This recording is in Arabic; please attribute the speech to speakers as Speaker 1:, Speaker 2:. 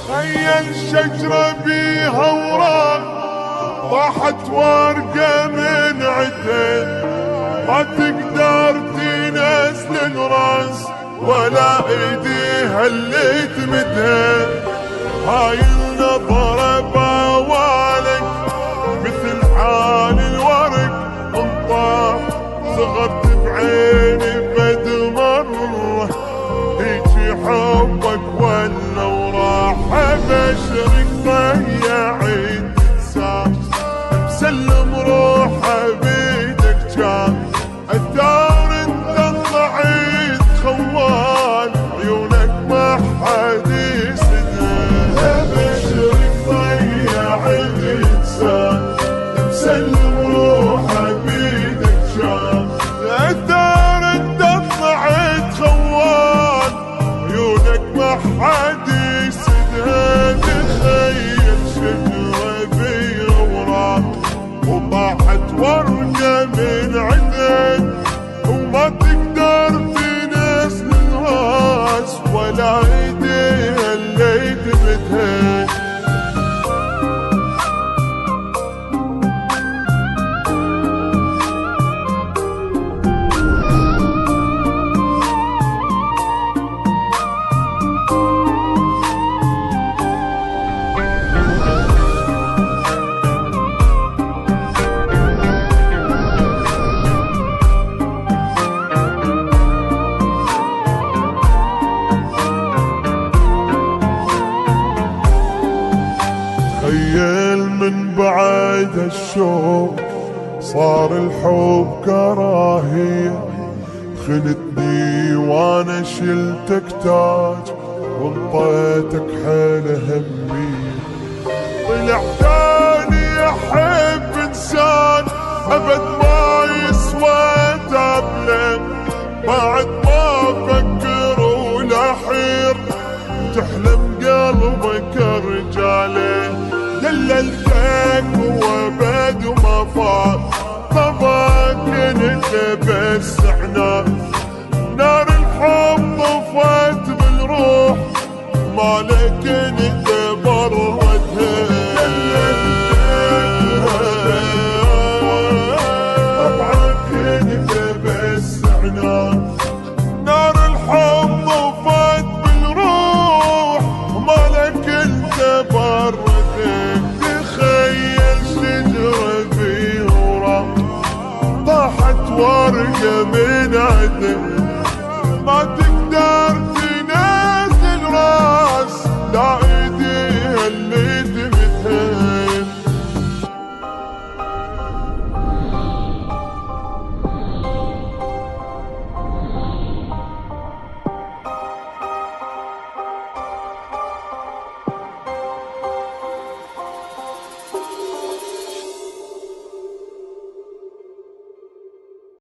Speaker 1: تخيل شجرة بيها وراق طاحت ورقة من عدها، ما تقدر تنزل الراس ولا ايديها اللي تمدها. هاي النظرة باوالك مثل حال الورق انطاح، صغرت بعيني بد مرة هيجي حبك ولا وراح. ابشرك ضيع عيد ساعة مسلم روحه بيدك جان، الدار انت ضعيف خوال عيونك ما حد يسدها. ابشرك ضيع عيد ساعة مسلم روحه بيدك جان، الدار انت ضعيف خوال عيونك ما حد يسدها. تخيل شجرة بيها وراق وطاحت ورقة من عدن، وما تقدر تنزل الراس ولا ايديها اللي تمدها. تخيل من بعد الشوق صار الحب كراهية، خنتني وانا شلتك تاج وانطيتك حيل همية. طلع تاني احب انسان ابد ما يسوى تابله، بعد ما افكر ولا حير تحلم قلبك رجاله. دللتك وابد وما فات طباك انت بس عناد، نار الحب طفت بالروح مالك انت بردها. طبعك انت بس عناد، نار الحب طفت بالروح مالك انت بردها. تخيل شجرة بيها وراق طاحت ورقة من عدن، ما